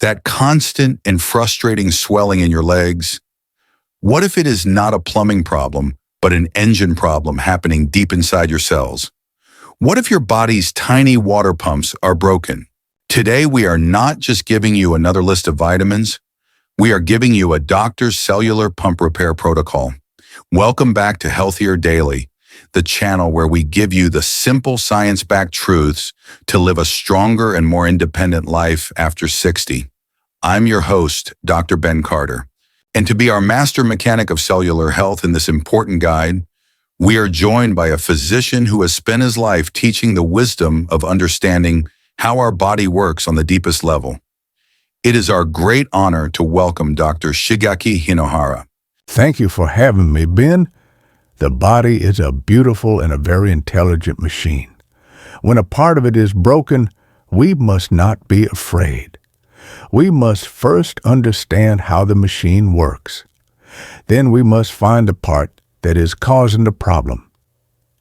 That constant and frustrating swelling in your legs? What if it is not a plumbing problem, but an engine problem happening deep inside your cells? What if your body's tiny water pumps are broken? Today, we are not just giving you another list of vitamins. We are giving you a doctor's cellular pump repair protocol. Welcome back to Healthier Daily, the channel where we give you the simple science-backed truths to live a stronger and more independent life after 60. I'm your host, Dr. Ben Carter. And to be our master mechanic of cellular health in this important guide, we are joined by a physician who has spent his life teaching the wisdom of understanding how our body works on the deepest level. It is our great honor to welcome Dr. Shigeaki Hinohara. Thank you for having me, Ben. The body is a beautiful and a very intelligent machine. When a part of it is broken, we must not be afraid. We must first understand how the machine works. Then we must find the part that is causing the problem.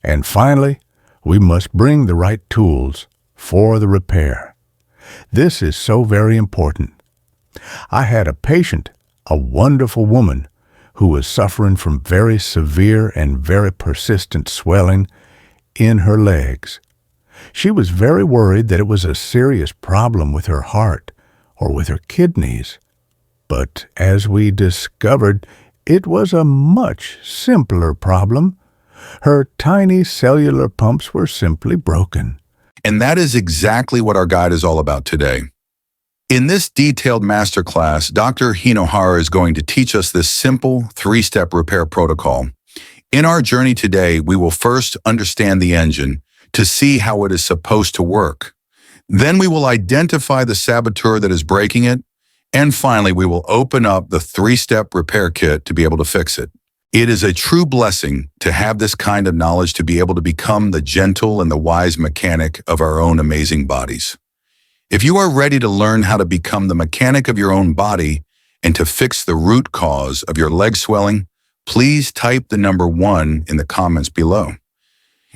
And finally, we must bring the right tools for the repair. This is so very important. I had a patient, a wonderful woman, who was suffering from very severe and very persistent swelling in her legs. She was very worried that it was a serious problem with her heart or with her kidneys. But as we discovered, it was a much simpler problem. Her tiny cellular pumps were simply broken. And that is exactly what our guide is all about today. In this detailed masterclass, Dr. Hinohara is going to teach us this simple three-step repair protocol. In our journey today, we will first understand the engine to see how it is supposed to work. Then we will identify the saboteur that is breaking it. And finally, we will open up the three-step repair kit to be able to fix it. It is a true blessing to have this kind of knowledge to be able to become the gentle and the wise mechanic of our own amazing bodies. If you are ready to learn how to become the mechanic of your own body and to fix the root cause of your leg swelling, please type the number 1 in the comments below.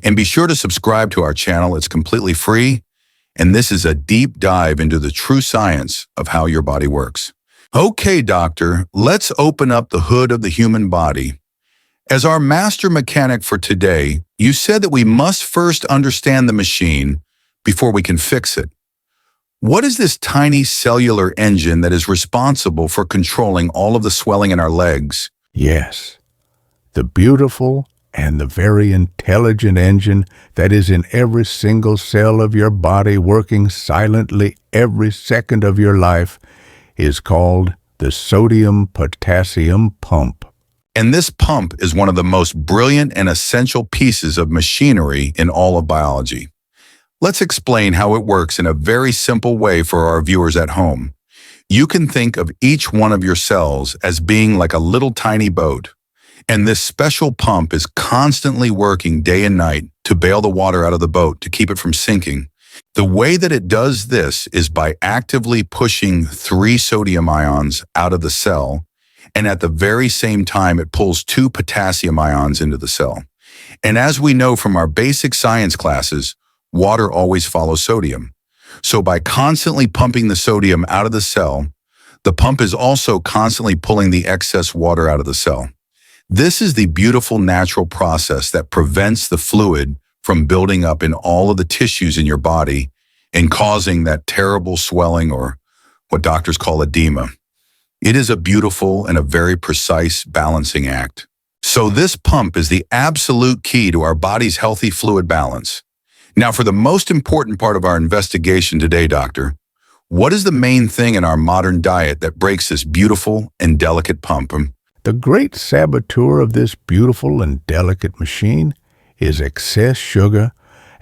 And be sure to subscribe to our channel. It's completely free. And this is a deep dive into the true science of how your body works. Okay, doctor, let's open up the hood of the human body. As our master mechanic for today, you said that we must first understand the machine before we can fix it. What is this tiny cellular engine that is responsible for controlling all of the swelling in our legs? Yes, the beautiful and the very intelligent engine that is in every single cell of your body working silently every second of your life is called the sodium-potassium pump. And this pump is one of the most brilliant and essential pieces of machinery in all of biology. Let's explain how it works in a very simple way for our viewers at home. You can think of each one of your cells as being like a little tiny boat. And this special pump is constantly working day and night to bail the water out of the boat to keep it from sinking. The way that it does this is by actively pushing 3 sodium ions out of the cell, and at the very same time it pulls 2 potassium ions into the cell. And as we know from our basic science classes, water always follows sodium. So by constantly pumping the sodium out of the cell, the pump is also constantly pulling the excess water out of the cell. This is the beautiful natural process that prevents the fluid from building up in all of the tissues in your body and causing that terrible swelling, or what doctors call edema. It is a beautiful and a very precise balancing act. So this pump is the absolute key to our body's healthy fluid balance. Now, for the most important part of our investigation today, doctor, what is the main thing in our modern diet that breaks this beautiful and delicate pump? The great saboteur of this beautiful and delicate machine is excess sugar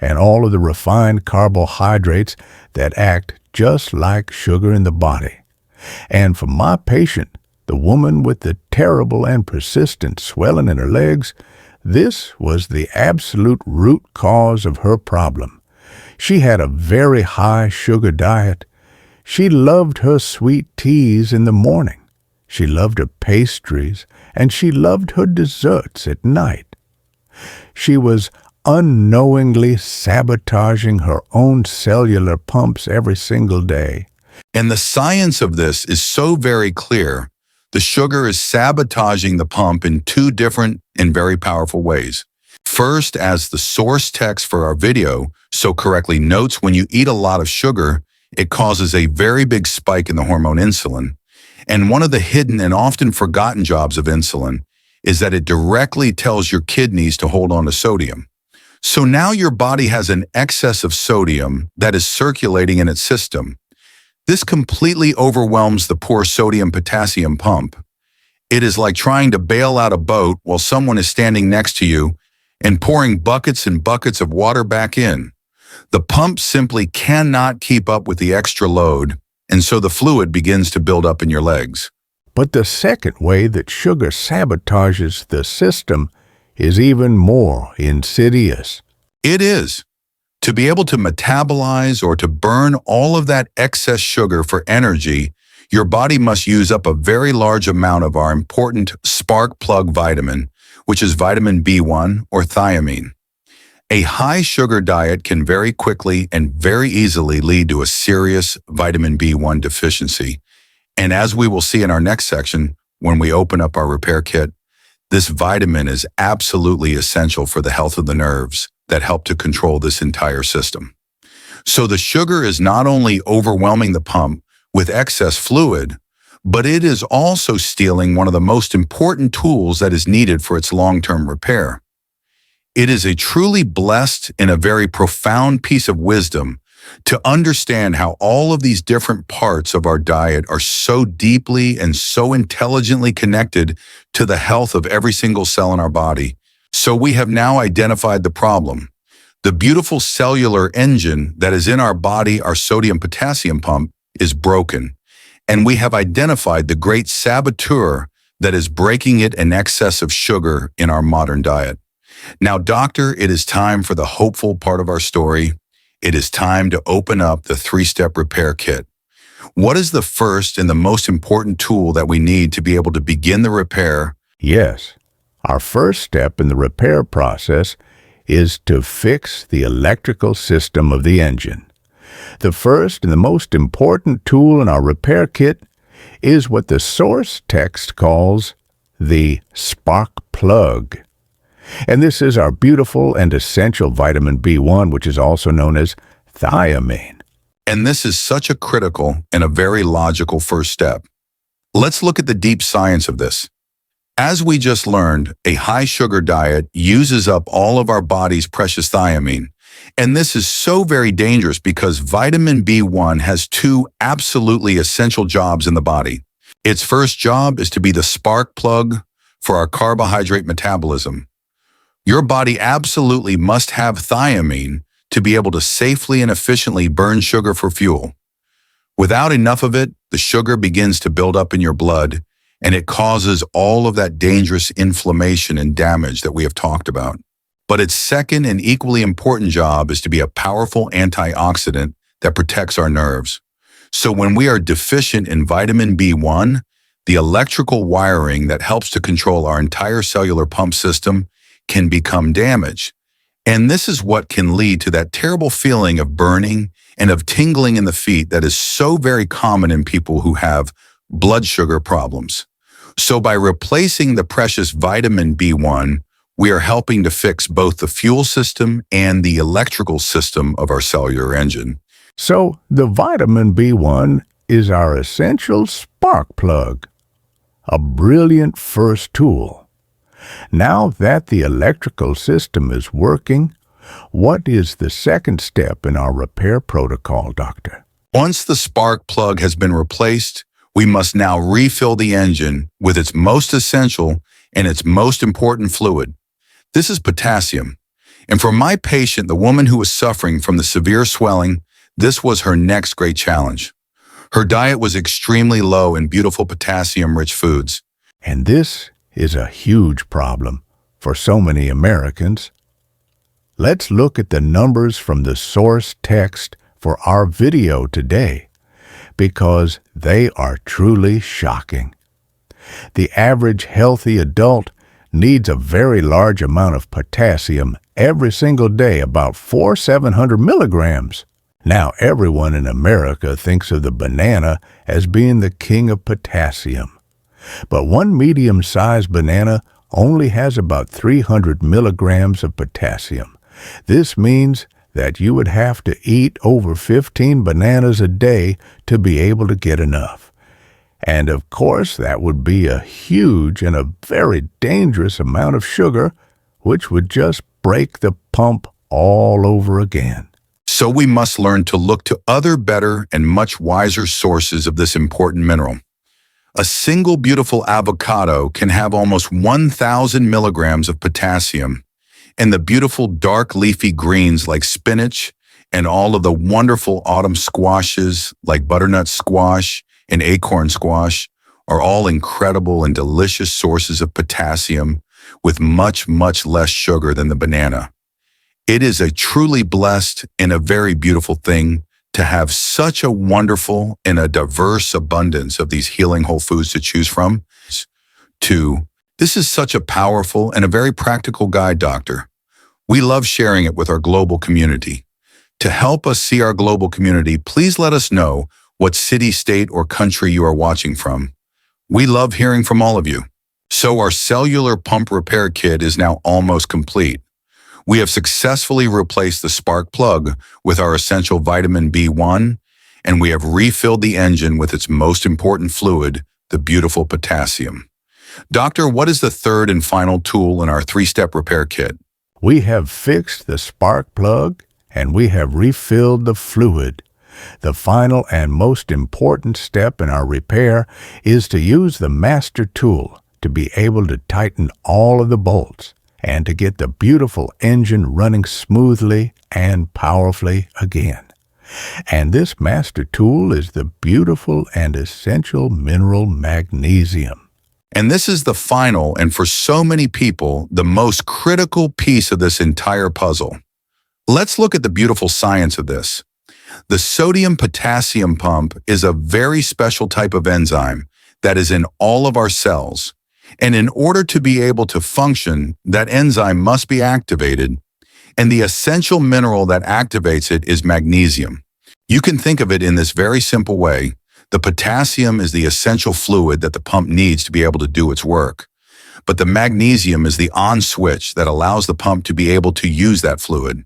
and all of the refined carbohydrates that act just like sugar in the body. And for my patient, the woman with the terrible and persistent swelling in her legs, this was the absolute root cause of her problem. She had a very high sugar diet. She loved her sweet teas in the morning. She loved her pastries, and she loved her desserts at night. She was unknowingly sabotaging her own cellular pumps every single day. And the science of this is so very clear. The sugar is sabotaging the pump in two different and very powerful ways. First, as the source text for our video so correctly notes, when you eat a lot of sugar, it causes a very big spike in the hormone insulin. And one of the hidden and often forgotten jobs of insulin is that it directly tells your kidneys to hold on to sodium. So now your body has an excess of sodium that is circulating in its system. This completely overwhelms the poor sodium-potassium pump. It is like trying to bail out a boat while someone is standing next to you and pouring buckets and buckets of water back in. The pump simply cannot keep up with the extra load, and so the fluid begins to build up in your legs. But the second way that sugar sabotages the system is even more insidious. It is. To be able to metabolize or to burn all of that excess sugar for energy, your body must use up a very large amount of our important spark plug vitamin, which is vitamin B1 or thiamine. A high sugar diet can very quickly and very easily lead to a serious vitamin B1 deficiency. And as we will see in our next section, when we open up our repair kit, this vitamin is absolutely essential for the health of the nerves that help to control this entire system. So the sugar is not only overwhelming the pump with excess fluid, but it is also stealing one of the most important tools that is needed for its long-term repair. It is a truly blessed and a very profound piece of wisdom to understand how all of these different parts of our diet are so deeply and so intelligently connected to the health of every single cell in our body. So we have now identified the problem. The beautiful cellular engine that is in our body, our sodium-potassium pump, is broken. And we have identified the great saboteur that is breaking it in excess of sugar in our modern diet. Now, doctor, it is time for the hopeful part of our story. It is time to open up the 3-step repair kit. What is the first and the most important tool that we need to be able to begin the repair? Yes, our first step in the repair process is to fix the electrical system of the engine. The first and the most important tool in our repair kit is what the source text calls the spark plug. And this is our beautiful and essential vitamin B1, which is also known as thiamine. And this is such a critical and a very logical first step. Let's look at the deep science of this. As we just learned, a high sugar diet uses up all of our body's precious thiamine. And this is so very dangerous because vitamin B1 has two absolutely essential jobs in the body. Its first job is to be the spark plug for our carbohydrate metabolism. Your body absolutely must have thiamine to be able to safely and efficiently burn sugar for fuel. Without enough of it, the sugar begins to build up in your blood, and it causes all of that dangerous inflammation and damage that we have talked about. But its second and equally important job is to be a powerful antioxidant that protects our nerves. So when we are deficient in vitamin B1, the electrical wiring that helps to control our entire cellular pump system can become damaged. And this is what can lead to that terrible feeling of burning and of tingling in the feet that is so very common in people who have blood sugar problems. So by replacing the precious vitamin B1, we are helping to fix both the fuel system and the electrical system of our cellular engine. So the vitamin B1 is our essential spark plug, a brilliant first tool. Now that the electrical system is working, what is the second step in our repair protocol, Doctor? Once the spark plug has been replaced, we must now refill the engine with its most essential and its most important fluid. This is potassium. And for my patient, the woman who was suffering from the severe swelling, this was her next great challenge. Her diet was extremely low in beautiful potassium-rich foods. And this is a huge problem for so many Americans. Let's look at the numbers from the source text for our video today, because they are truly shocking. The average healthy adult needs a very large amount of potassium every single day, about 700 milligrams. Now, everyone in America thinks of the banana as being the king of potassium. But one medium-sized banana only has about 300 milligrams of potassium. This means that you would have to eat over 15 bananas a day to be able to get enough. And of course, that would be a huge and a very dangerous amount of sugar, which would just break the pump all over again. So we must learn to look to other better and much wiser sources of this important mineral. A single beautiful avocado can have almost 1,000 milligrams of potassium, and the beautiful dark leafy greens like spinach and all of the wonderful autumn squashes like butternut squash and acorn squash are all incredible and delicious sources of potassium with much, much less sugar than the banana. It is a truly blessed and a very beautiful thing to have such a wonderful and a diverse abundance of these healing whole foods to choose from. 2. This is such a powerful and a very practical guide, Doctor. We love sharing it with our global community. To help us see our global community, please let us know what city, state, or country you are watching from. We love hearing from all of you. So our cellular pump repair kit is now almost complete. We have successfully replaced the spark plug with our essential vitamin B1, and we have refilled the engine with its most important fluid, the beautiful potassium. Doctor, what is the third and final tool in our 3-step repair kit? We have fixed the spark plug and we have refilled the fluid. The final and most important step in our repair is to use the master tool to be able to tighten all of the bolts and to get the beautiful engine running smoothly and powerfully again. And this master tool is the beautiful and essential mineral magnesium. And this is the final, and for so many people, the most critical piece of this entire puzzle. Let's look at the beautiful science of this. The sodium-potassium pump is a very special type of enzyme that is in all of our cells. And in order to be able to function, that enzyme must be activated, and the essential mineral that activates it is magnesium. You can think of it in this very simple way. The potassium is the essential fluid that the pump needs to be able to do its work. But the magnesium is the on switch that allows the pump to be able to use that fluid.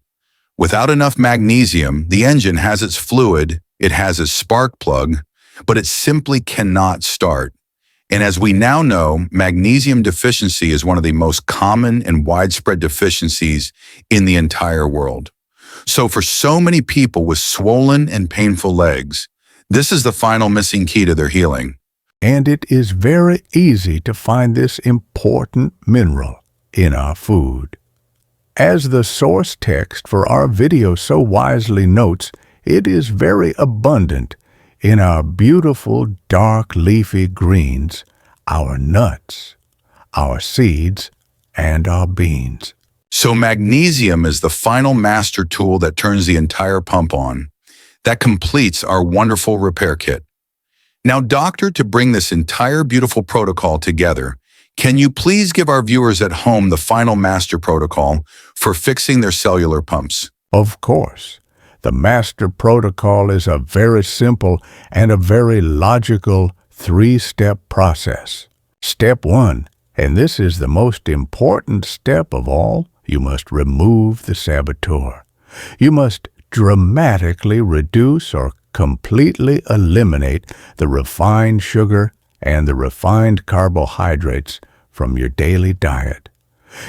Without enough magnesium, the engine has its fluid, it has its spark plug, but it simply cannot start. And as we now know, magnesium deficiency is one of the most common and widespread deficiencies in the entire world. So for so many people with swollen and painful legs, this is the final missing key to their healing. And it is very easy to find this important mineral in our food. As the source text for our video so wisely notes, it is very abundant in our beautiful dark leafy greens, our nuts, our seeds, and our beans. So magnesium is the final master tool that turns the entire pump on, that completes our wonderful repair kit. Now, Doctor, to bring this entire beautiful protocol together, can you please give our viewers at home the final master protocol for fixing their cellular pumps? Of course. The master protocol is a very simple and a very logical 3-step process. Step 1, and this is the most important step of all, you must remove the saboteur. You must dramatically reduce or completely eliminate the refined sugar and the refined carbohydrates from your daily diet.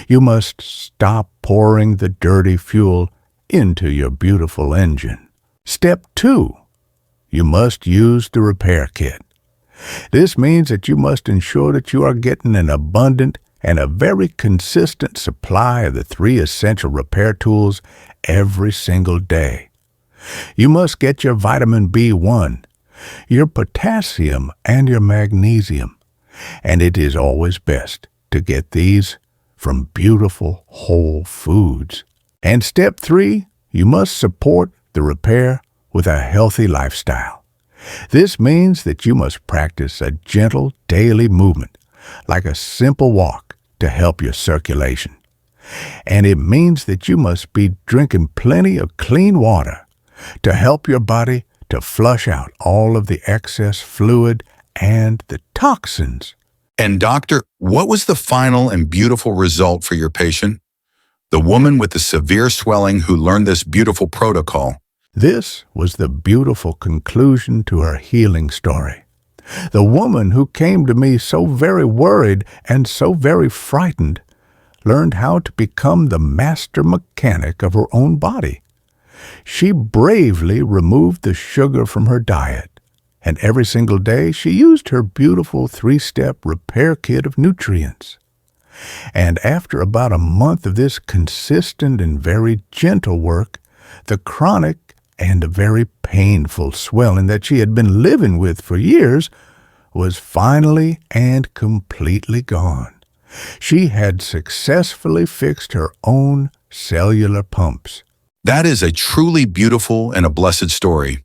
You must stop pouring the dirty fuel into your beautiful engine. Step 2, you must use the repair kit. This means that you must ensure that you are getting an abundant and a very consistent supply of the 3 essential repair tools every single day. You must get your vitamin B1, your potassium, and your magnesium. And it is always best to get these from beautiful whole foods. And step 3, you must support the repair with a healthy lifestyle. This means that you must practice a gentle daily movement, like a simple walk, to help your circulation. And it means that you must be drinking plenty of clean water, to help your body to flush out all of the excess fluid and the toxins. And doctor, what was the final and beautiful result for your patient? The woman with the severe swelling who learned this beautiful protocol. This was the beautiful conclusion to her healing story. The woman who came to me so very worried and so very frightened learned how to become the master mechanic of her own body. She bravely removed the sugar from her diet, and every single day she used her beautiful 3-step repair kit of nutrients. And after about a month of this consistent and very gentle work, the chronic and a very painful swelling that she had been living with for years was finally and completely gone. She had successfully fixed her own cellular pumps. That is a truly beautiful and a blessed story.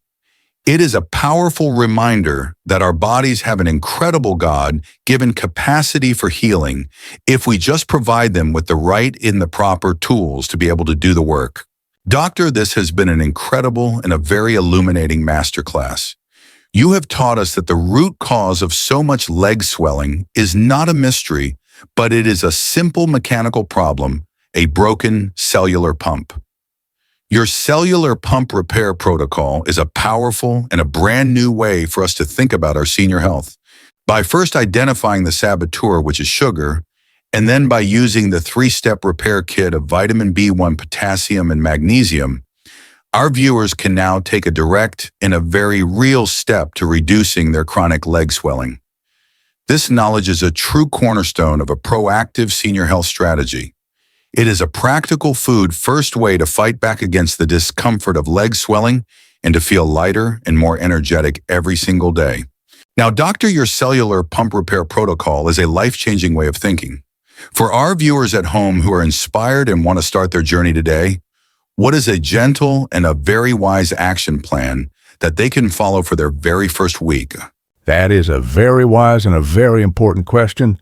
It is a powerful reminder that our bodies have an incredible God-given capacity for healing if we just provide them with the right and the proper tools to be able to do the work. Doctor, this has been an incredible and a very illuminating masterclass. You have taught us that the root cause of so much leg swelling is not a mystery, but it is a simple mechanical problem, a broken cellular pump. Your cellular pump repair protocol is a powerful and a brand new way for us to think about our senior health. By first identifying the saboteur, which is sugar, and then by using the 3-step repair kit of vitamin B1, potassium, and magnesium, our viewers can now take a direct and a very real step to reducing their chronic leg swelling. This knowledge is a true cornerstone of a proactive senior health strategy. It is a practical first way to fight back against the discomfort of leg swelling and to feel lighter and more energetic every single day. Now, doctor, your cellular pump repair protocol is a life-changing way of thinking. For our viewers at home who are inspired and want to start their journey today, what is a gentle and a very wise action plan that they can follow for their very first week? That is a very wise and a very important question.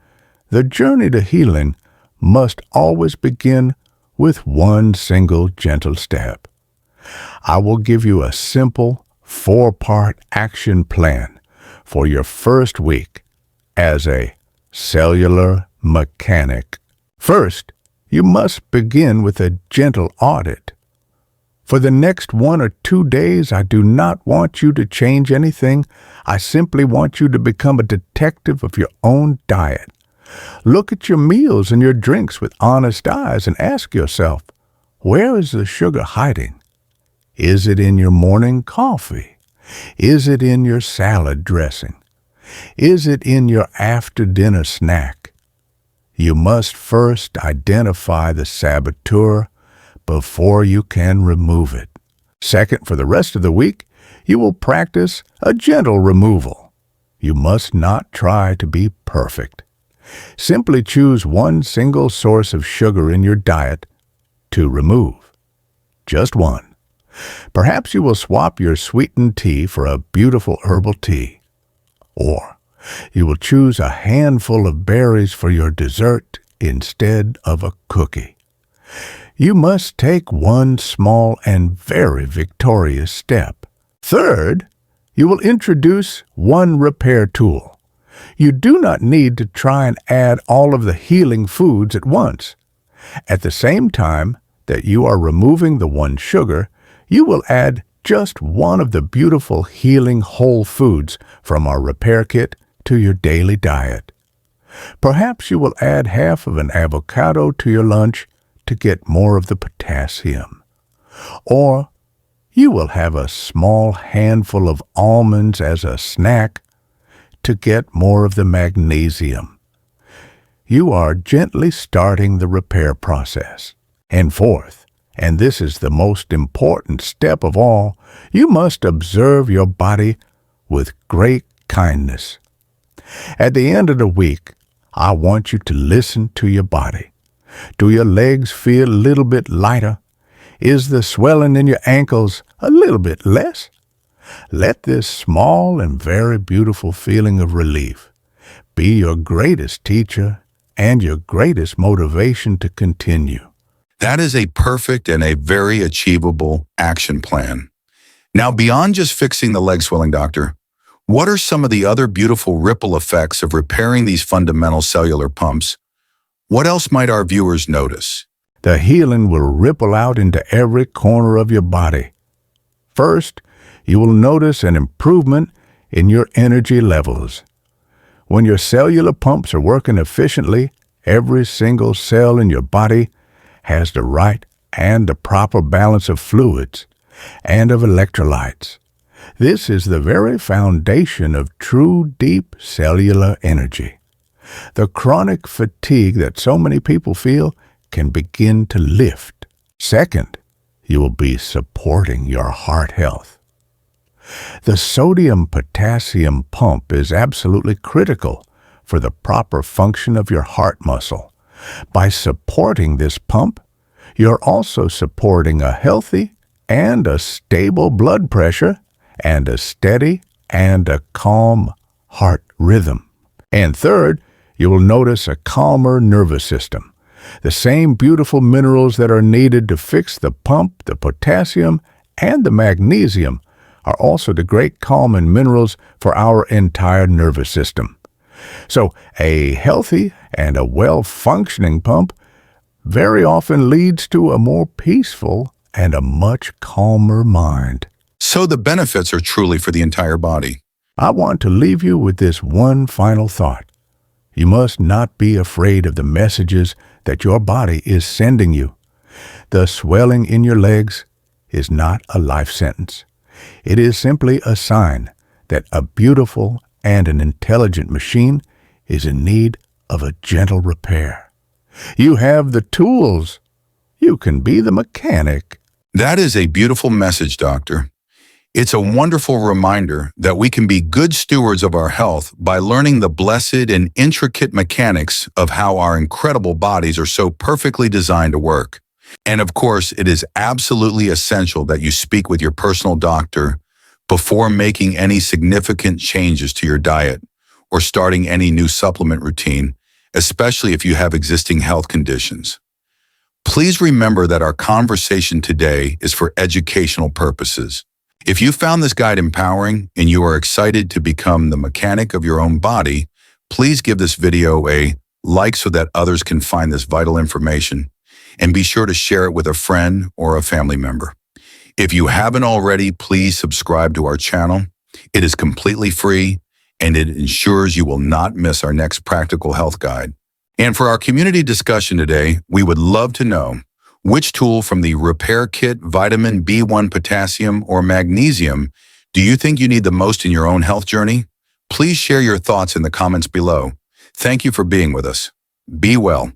The journey to healing must always begin with one single gentle step. I will give you a simple 4-part action plan for your first week as a cellular mechanic. First, you must begin with a gentle audit. For the next 1 or 2 days, I do not want you to change anything. I simply want you to become a detective of your own diet. Look at your meals and your drinks with honest eyes and ask yourself, where is the sugar hiding? Is it in your morning coffee? Is it in your salad dressing? Is it in your after-dinner snack? You must first identify the saboteur before you can remove it. Second, for the rest of the week, you will practice a gentle removal. You must not try to be perfect. Simply choose one single source of sugar in your diet to remove. Just one. Perhaps you will swap your sweetened tea for a beautiful herbal tea. Or you will choose a handful of berries for your dessert instead of a cookie. You must take one small and very victorious step. Third, you will introduce one repair tool. You do not need to try and add all of the healing foods at once. At the same time that you are removing the one sugar, you will add just one of the beautiful healing whole foods from our repair kit to your daily diet. Perhaps you will add half of an avocado to your lunch to get more of the potassium. Or you will have a small handful of almonds as a snack to get more of the magnesium. You are gently starting the repair process. And fourth, and this is the most important step of all, you must observe your body with great kindness. At the end of the week, I want you to listen to your body. Do your legs feel a little bit lighter? Is the swelling in your ankles a little bit less? Let this small and very beautiful feeling of relief be your greatest teacher and your greatest motivation to continue. That is a perfect and a very achievable action plan. Now, beyond just fixing the leg swelling, doctor, what are some of the other beautiful ripple effects of repairing these fundamental cellular pumps? What else might our viewers notice? The healing will ripple out into every corner of your body. First, you will notice an improvement in your energy levels. When your cellular pumps are working efficiently, every single cell in your body has the right and the proper balance of fluids and of electrolytes. This is the very foundation of true deep cellular energy. The chronic fatigue that so many people feel can begin to lift. Second, you will be supporting your heart health. The sodium-potassium pump is absolutely critical for the proper function of your heart muscle. By supporting this pump, you're also supporting a healthy and a stable blood pressure and a steady and a calm heart rhythm. And third, you will notice a calmer nervous system. The same beautiful minerals that are needed to fix the pump, the potassium, and the magnesium are also the great calming minerals for our entire nervous system. So a healthy and a well-functioning pump very often leads to a more peaceful and a much calmer mind. So the benefits are truly for the entire body. I want to leave you with this one final thought. You must not be afraid of the messages that your body is sending you. The swelling in your legs is not a life sentence. It is simply a sign that a beautiful and an intelligent machine is in need of a gentle repair. You have the tools. You can be the mechanic. That is a beautiful message, doctor. It's a wonderful reminder that we can be good stewards of our health by learning the blessed and intricate mechanics of how our incredible bodies are so perfectly designed to work. And of course, it is absolutely essential that you speak with your personal doctor before making any significant changes to your diet or starting any new supplement routine, especially if you have existing health conditions. Please remember that our conversation today is for educational purposes. If you found this guide empowering and you are excited to become the mechanic of your own body, please give this video a like so that others can find this vital information, and be sure to share it with a friend or a family member. If you haven't already, please subscribe to our channel. It is completely free, and it ensures you will not miss our next practical health guide. And for our community discussion today, we would love to know which tool from the repair kit, vitamin B1 potassium, or magnesium do you think you need the most in your own health journey? Please share your thoughts in the comments below. Thank you for being with us. Be well.